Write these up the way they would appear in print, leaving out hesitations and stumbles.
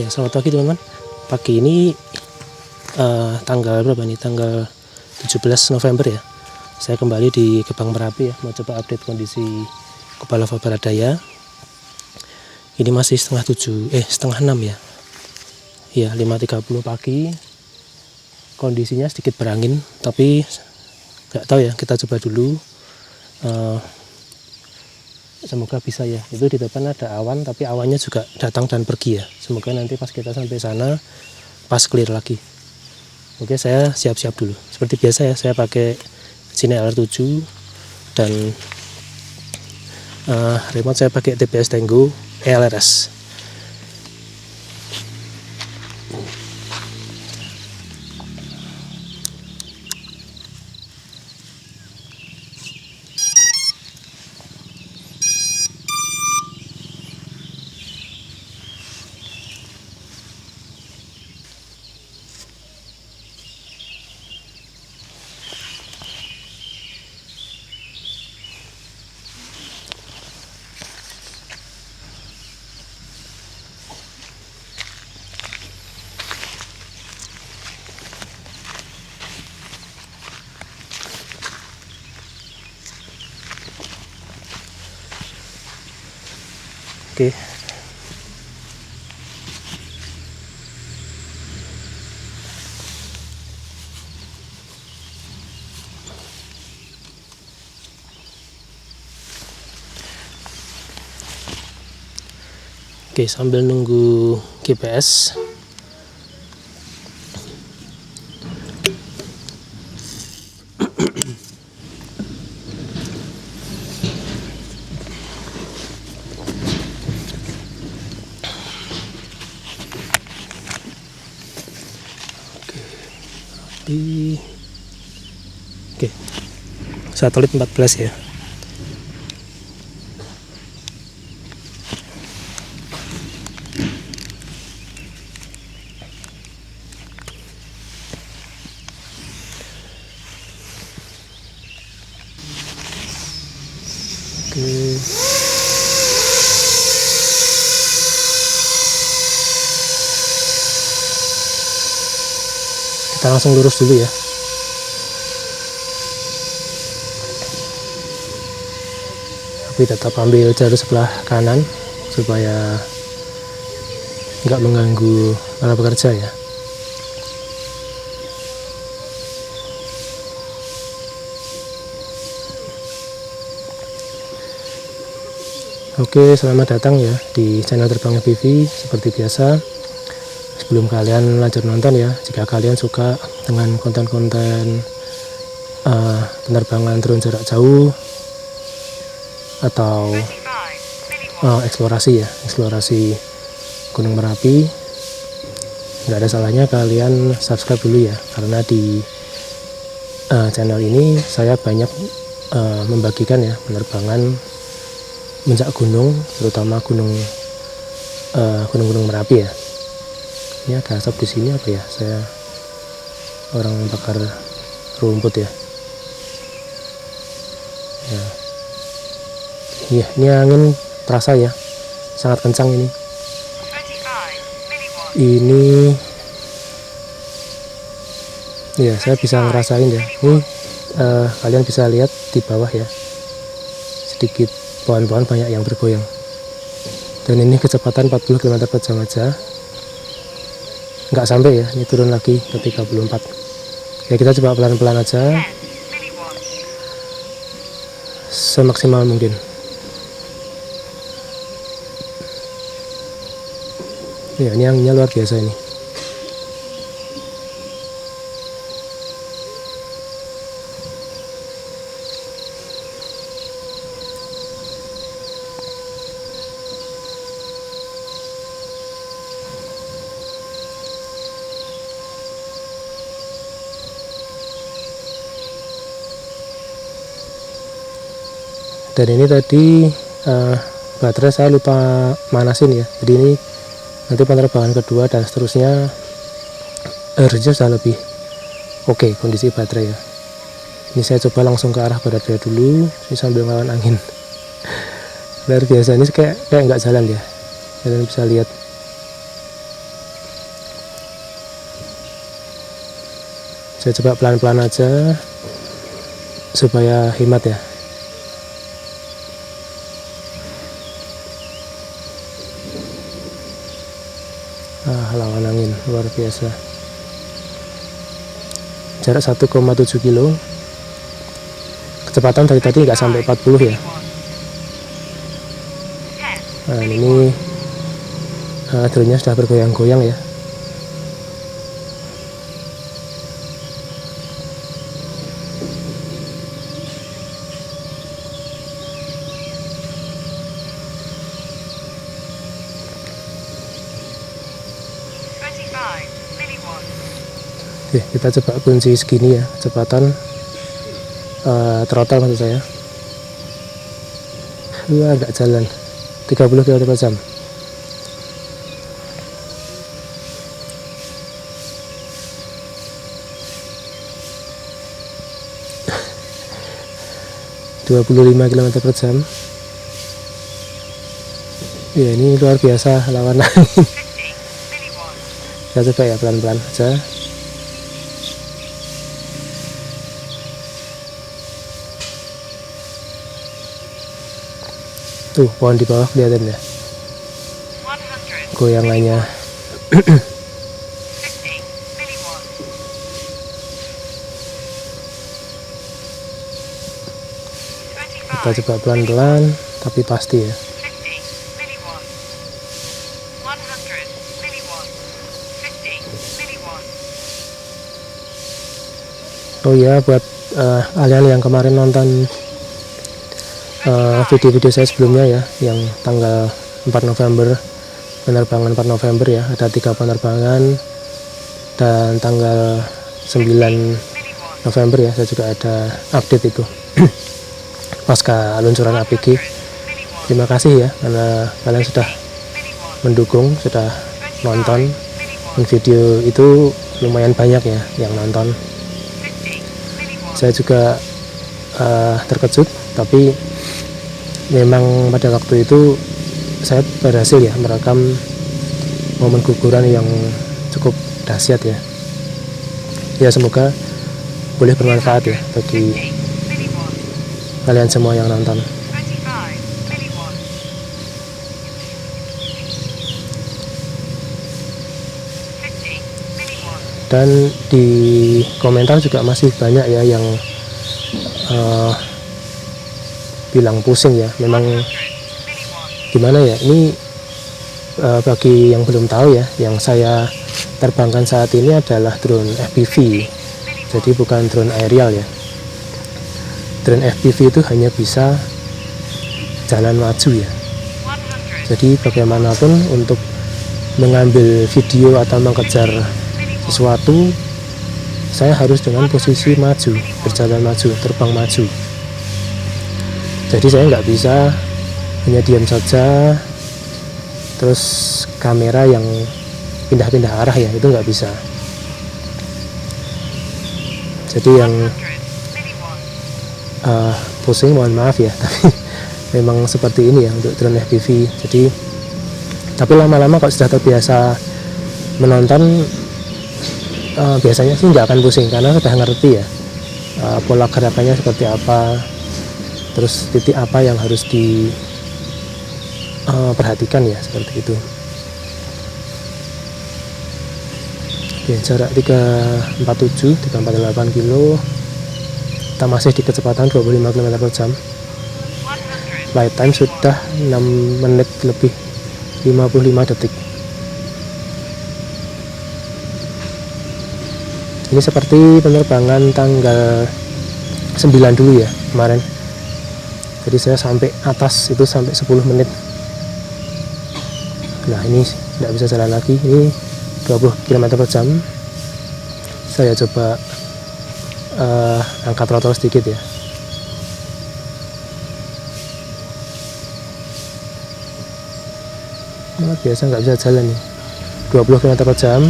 ya, selamat pagi teman-teman. Pagi ini tanggal berapa nih? Tanggal 17 November ya. Saya kembali di Gebang Merapi ya, mau coba update kondisi Kepala Baradaya. Ini masih setengah 6 ya. Iya, 5.30 pagi. Kondisinya sedikit berangin, tapi nggak tahu ya, kita coba dulu. Semoga bisa ya. Itu di depan ada awan, tapi awannya juga datang dan pergi ya. Semoga nanti pas kita sampai sana pas clear lagi. Oke, saya siap-siap dulu. Seperti biasa ya, saya pakai sini LR7 dan remote saya pakai TPS Tango ELRS. Oke. Oke, sambil nunggu GPS. Oke, satelit 14 ya. Oke. Kita langsung lurus dulu ya. Tapi tetap ambil jalur sebelah kanan supaya nggak mengganggu para pekerja ya. Oke, selamat datang ya di channel Terbang FPV. Seperti biasa, sebelum kalian lanjut nonton ya, jika kalian suka dengan konten-konten penerbangan drone jarak jauh atau eksplorasi Gunung Merapi, nggak ada salahnya kalian subscribe dulu ya, karena di channel ini saya banyak membagikan ya penerbangan puncak gunung, terutama gunung Merapi ya. Ini ada asap di sini apa ya? Saya orang bakar rumput ya. Ya. Iya, ini angin terasa ya, sangat kencang ini. Ini, ya saya bisa ngerasain ya. Ini kalian bisa lihat di bawah ya, sedikit pohon-pohon banyak yang bergoyang. Dan ini kecepatan 40 km per jam aja. Nggak sampai ya, ini turun lagi ke 34. Ya, kita coba pelan-pelan aja, semaksimal mungkin. Ya, ini anginnya luar biasa ini. Dan ini tadi baterai saya lupa manasin ya, jadi ini nanti penerbangan kedua dan seterusnya harusnya sudah lebih oke kondisi baterai ya. Ini saya coba langsung ke arah Baradaya dulu, ini sambil ngelawan angin. Luar biasa, ini kayak nggak jalan ya, kalian bisa lihat Saya coba pelan-pelan aja supaya hemat ya. Lawan angin luar biasa. Jarak 1,7 kilo. Kecepatan dari tadi nggak sampai 40 ya. Nah ini drone-nya sudah bergoyang-goyang ya. Oke, kita coba kunci segini ya, kecepatan throttle maksud saya. Nggak jalan 30 km/jam. ...25 km/jam. Ya ini luar biasa lawan angin. Saya coba ya pelan-pelan aja. Tuh pohon di bawah kelihatan ya goyangannya. Kita coba pelan-pelan tapi pasti ya. Oh ya, buat kalian yang kemarin nonton video-video saya sebelumnya ya, yang tanggal 4 November, penerbangan 4 November ya, ada 3 penerbangan, dan tanggal 9 November ya, saya juga ada update itu pasca luncuran APG. Terima kasih ya, karena kalian sudah mendukung, sudah nonton, dan video itu lumayan banyak ya yang nonton. Saya juga terkejut, tapi memang pada waktu itu saya berhasil ya merekam momen guguran yang cukup dahsyat ya. Ya semoga boleh bermanfaat ya bagi kalian semua yang nonton. Dan di komentar juga masih banyak ya yang bilang pusing ya. Memang gimana ya, ini bagi yang belum tahu ya, yang saya terbangkan saat ini adalah drone FPV, jadi bukan drone aerial ya. Drone FPV itu hanya bisa jalan maju ya, jadi bagaimanapun untuk mengambil video atau mengejar sesuatu, saya harus dengan posisi maju, berjalan maju, terbang maju. Jadi saya nggak bisa hanya diam saja terus kamera yang pindah-pindah arah ya, itu nggak bisa. Jadi yang pusing mohon maaf ya, tapi memang seperti ini ya untuk drone FPV. Jadi tapi lama-lama kalau sudah terbiasa menonton, biasanya sih nggak akan pusing karena sudah ngerti ya pola gerakannya seperti apa, terus titik apa yang harus diperhatikan ya, seperti itu. Oke, jarak 348 kilo, kita masih di kecepatan 25 km/jam. Flight time sudah 6 menit lebih 55 detik. Ini seperti penerbangan tanggal 9 dulu ya kemarin. Jadi saya sampai atas itu sampai 10 menit. Nah ini tidak bisa jalan lagi, ini 20 km/jam. Saya coba angkat throttle sedikit ya. Nah, biasa nggak bisa jalan nih, 20 km/jam.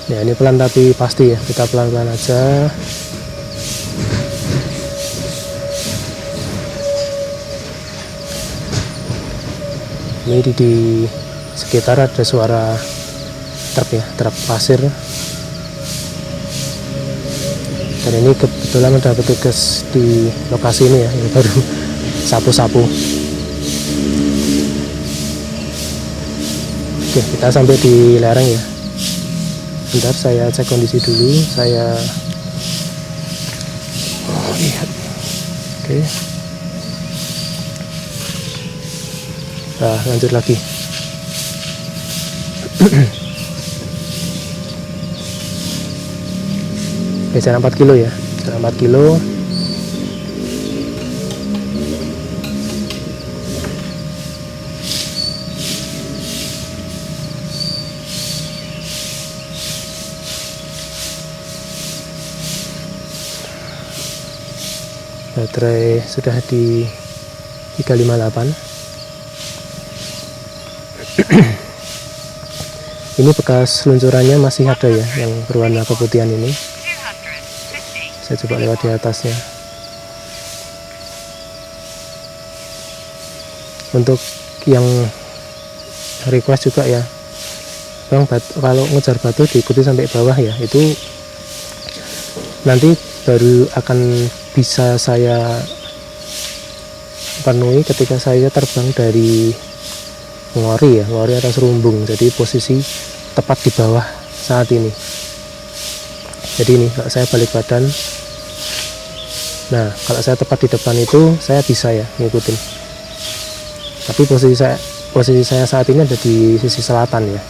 Ya ini pelan tapi pasti ya, kita pelan-pelan aja. Ini di sekitar ada suara truk ya, truk pasir. Dan ini kebetulan ada petugas di lokasi ini ya, yang baru sapu-sapu. Oke, kita sampai di lereng ya. Bentar, saya cek kondisi dulu. Saya lihat. Oke. Nah, lanjut lagi. Oke, jalan 4 kilo ya. Jalan 4 kilo. Baterai sudah di 358. Ini bekas luncurannya masih ada ya, yang berwarna keputihan ini. Saya coba lewat di atasnya. Untuk yang request juga ya, Bang, kalau ngejar batu diikuti sampai bawah ya, itu nanti baru akan bisa saya penuhi ketika saya terbang dari ngori ya, ngori atas rumbung. Jadi posisi tepat di bawah saat ini. Jadi ini kalau saya balik badan, nah kalau saya tepat di depan itu saya bisa ya ngikutin. Tapi posisi saya saat ini ada di sisi selatan ya.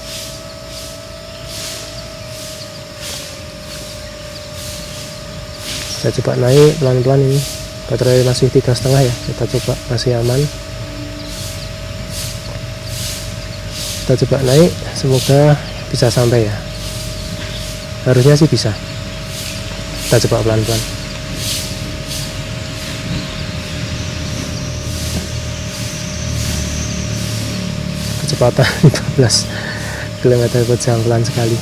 Saya coba naik pelan-pelan ini. Baterai masih 3,5 ya. Kita coba, masih aman. Kita coba naik, semoga bisa sampai ya. Harusnya sih bisa. Kita coba pelan-pelan. Kecepatan 15 km per jam, pelan sekali.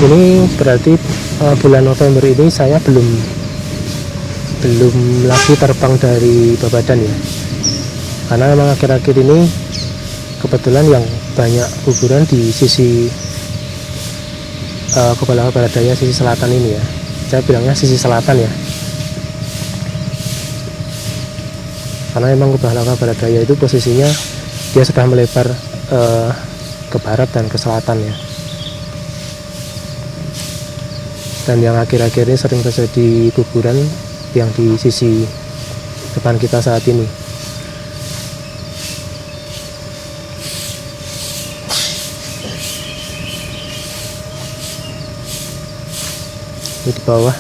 Ini berarti bulan November ini saya belum lagi terbang dari Babadan ya, karena memang akhir-akhir ini kebetulan yang banyak guguran di sisi Kepulauan Barat Daya sisi selatan ini ya. Saya bilangnya sisi selatan ya, karena memang Kepulauan Barat Daya itu posisinya dia sudah melebar ke barat dan ke selatan ya. Dan yang akhir-akhir ini sering terjadi guguran yang di sisi depan kita saat ini. Ini di bawah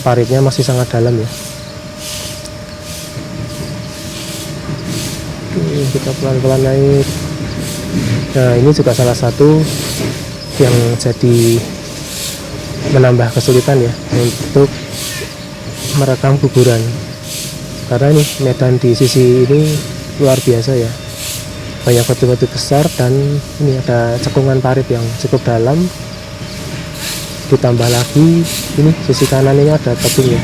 paritnya masih sangat dalam ya. Kita pelan-pelan naik. Nah, ini juga salah satu yang jadi menambah kesulitan ya untuk merekam guguran, karena ini medan di sisi ini luar biasa ya, banyak batu-batu besar dan ini ada cekungan parit yang cukup dalam. Ditambah lagi ini sisi kanan ini ada tebing ya,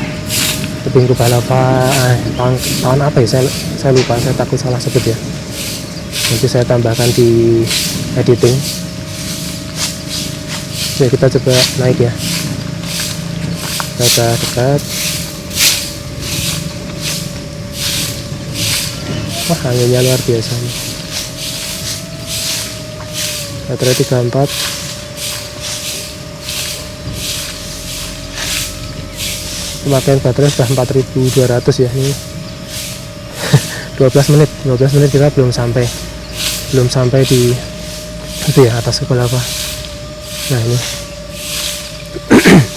tebing Kubalava tahun apa ya, saya lupa, saya takut salah sebut ya, nanti saya tambahkan di editing. Oke, kita coba naik ya. Kita dekat. Wah, anginnya luar biasa nih. Baterai 34. Pemakaian baterai sudah 4200 ya ini. 12 menit kita belum sampai di itu ya, atas Kubalava. Nah ini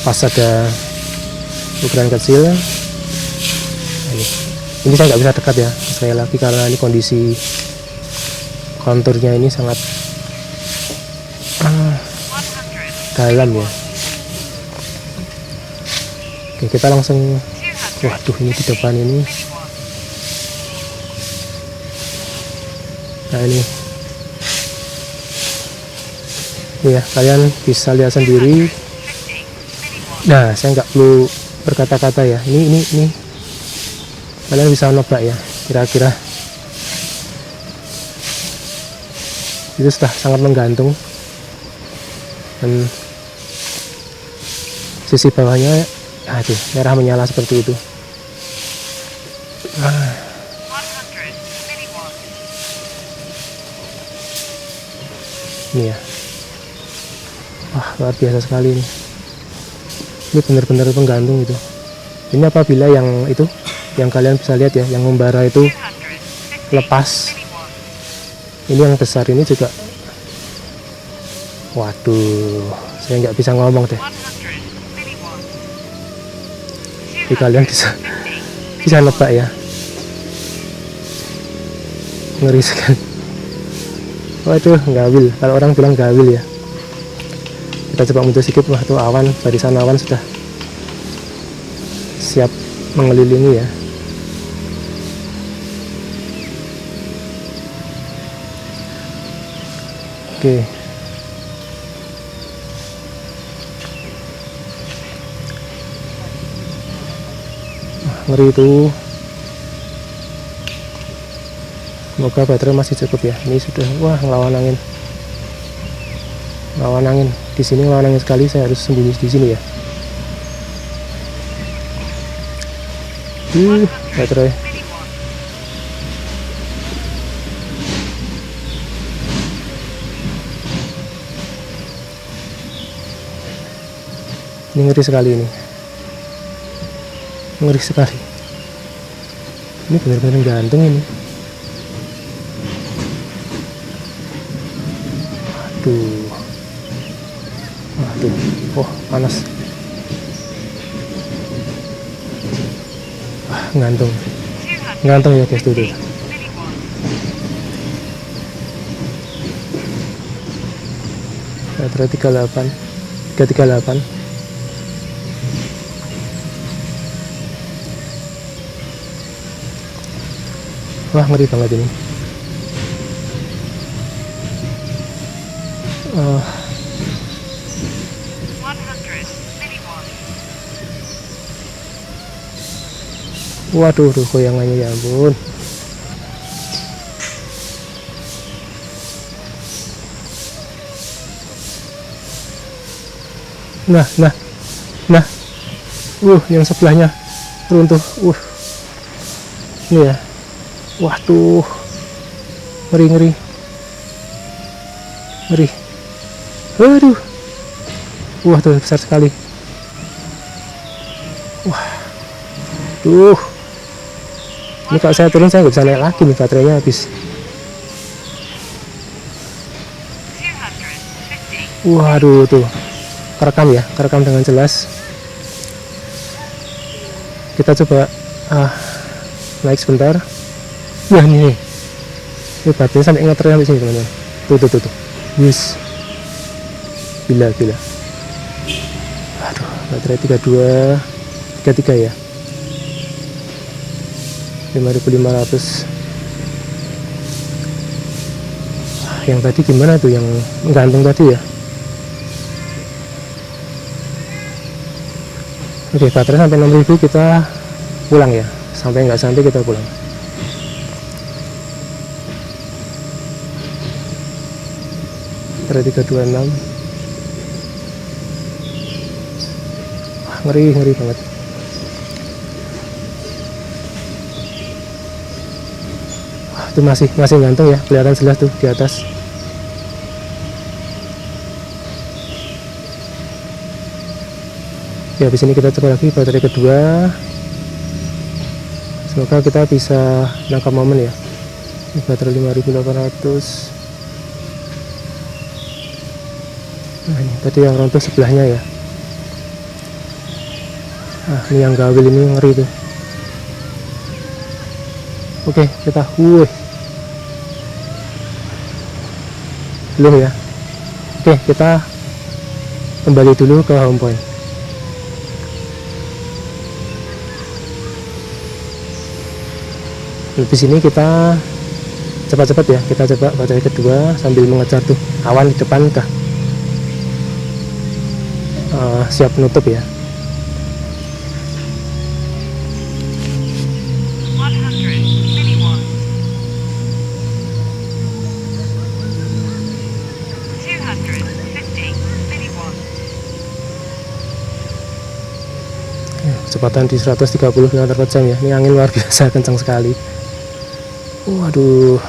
pas ada ukuran kecil. Ini saya nggak bisa dekat ya sekali lagi, karena ini kondisi konturnya ini sangat dalam ya. Oke, kita langsung, waduh, ini di depan ini. Nah ini Nih ya, kalian bisa lihat sendiri. Nah, saya nggak perlu berkata-kata ya. Ini kalian bisa nebak ya, kira-kira itu sudah sangat menggantung. Dan sisi bawahnya, aduh, merah menyala seperti itu. Ini ya, wah, luar biasa sekali ini. Ini benar-benar penggantung itu. Ini apabila yang itu, yang kalian bisa lihat ya, yang membara itu lepas. Ini yang besar ini juga, waduh, saya nggak bisa ngomong deh. Jadi kalian bisa nebak ya, ngeri sekali. Waduh, gawil, kalau orang bilang gawil ya. Kita coba mundur sedikit. Wah, tuh awan, barisan awan sudah siap mengelilingi ya. Oke. Wah, ngeri itu. Semoga baterai masih cukup ya. Ini sudah, wah, ngelawan angin. Ngelawan angin. Di sini ngelawan angin sekali, saya harus sembunyi di sini ya. Baterai. Ini ngeri sekali ini. Ngeri sekali. Ini benar-benar gantung ini. Waduh, oh, panas. Wah, ngantung ya guys, tuh. Baterai 338. Wah, ngeri banget ini. Waduh, goyangannya ya ampun. Nah, yang sebelahnya runtuh. Ini ya. Waduh, ngeri. Aduh, wah, tuh besar sekali. Wah, ini kalau saya turun saya nggak bisa naik lagi nih, baterainya habis. Waduh, tuh kerekam dengan jelas. Kita coba naik sebentar. Wah, ini baterainya sampai ngeter sampai sini teman-teman. Tuh. Yes. Gila. Aduh, baterai 33 ya. 5.500. Yang tadi gimana tuh, yang menggantung tadi ya? Oke, baterai sampai 6.000 kita pulang ya. Sampai nggak sampai kita pulang. Baterai 326. Wah, ngeri banget. Wah, itu masih gantung ya, kelihatan jelas tuh di atas. Ya, habis ini kita coba lagi baterai kedua. Semoga kita bisa nangkap momen ya. Ini baterai 5.800. Nah, ini tadi yang rontok sebelahnya ya. Ini yang gawil ini ngeri tuh. Oke, kita belum ya. Oke, kita kembali dulu ke home point. Di sini kita cepat-cepat ya, kita coba baterai kedua sambil mengejar tuh awan di depan. siap menutup ya. 100 milliwatts. 250 milliwatts. Kecepatan di 130 km per jam ya. Ini angin luar biasa kencang sekali. Waduh.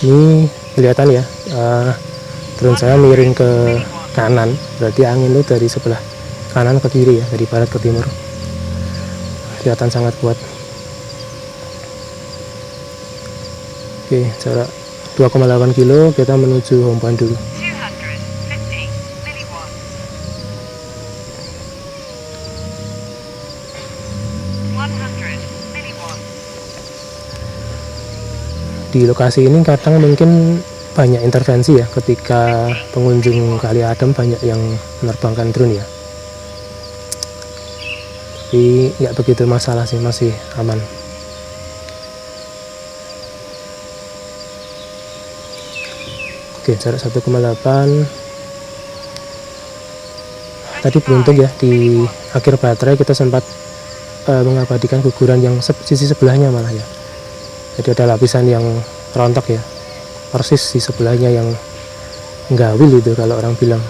Ini kelihatan ya. Drone saya miring ke kanan, berarti angin itu dari sebelah kanan ke kiri ya, dari barat ke timur. Kelihatan sangat kuat. Oke, jarak 2,8 kilo kita menuju Hompan dulu. 250 milliwatts. 100 milliwatts. Di lokasi ini kadang mungkin banyak intervensi ya, ketika pengunjung Kali Adem banyak yang menerbangkan drone ya. Tapi nggak begitu masalah sih, masih aman. Oke, jarak 1,8. Tadi beruntung ya, di akhir baterai kita sempat mengabadikan guguran yang sisi sebelahnya malah ya. Jadi ada lapisan yang rontok ya, persis di sebelahnya yang nggawil itu kalau orang bilang.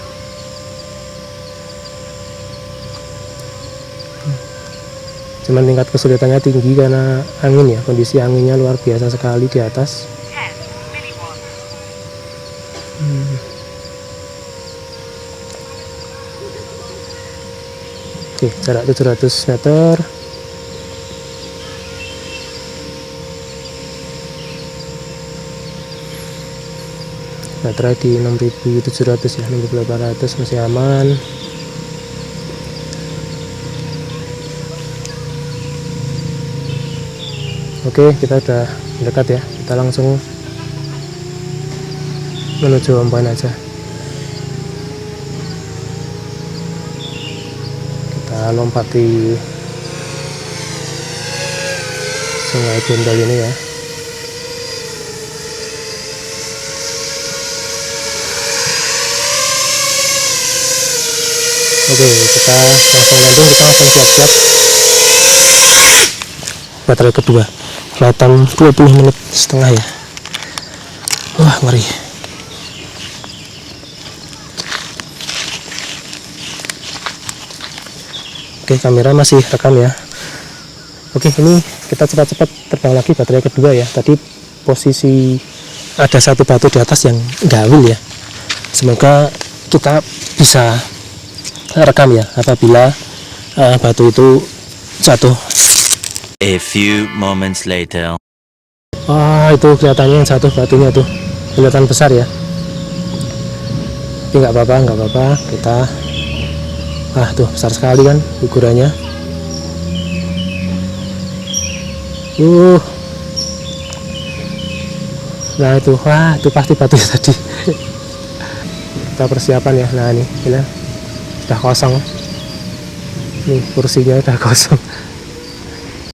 Cuman tingkat kesulitannya tinggi karena angin ya, kondisi anginnya luar biasa sekali di atas. 10 milliwatts. Oke, jarak 700 meter. Baterai di 6700 ya, 6800 masih aman. Oke, kita udah dekat ya, kita langsung menuju Hompan aja. Kita lompati Sungai Bendol ini ya. Oke, kita langsung landing, kita langsung siap-siap baterai kedua. Kelihatan 20 menit setengah ya. Wah, ngeri. Oke, kamera masih rekam ya. Oke, ini kita cepat-cepat terbang lagi baterai kedua ya. Tadi posisi ada satu batu di atas yang gawil ya. Semoga kita bisa rekam ya apabila batu itu jatuh. A few moments later. Itu kelihatannya yang jatuh batunya tuh kelihatan besar ya. Tapi nggak apa-apa, kita tuh besar sekali kan ukurannya. Nah itu, itu pasti batu tadi. Kita persiapan ya. Nah ini sudah kosong. Nih kursinya udah kosong.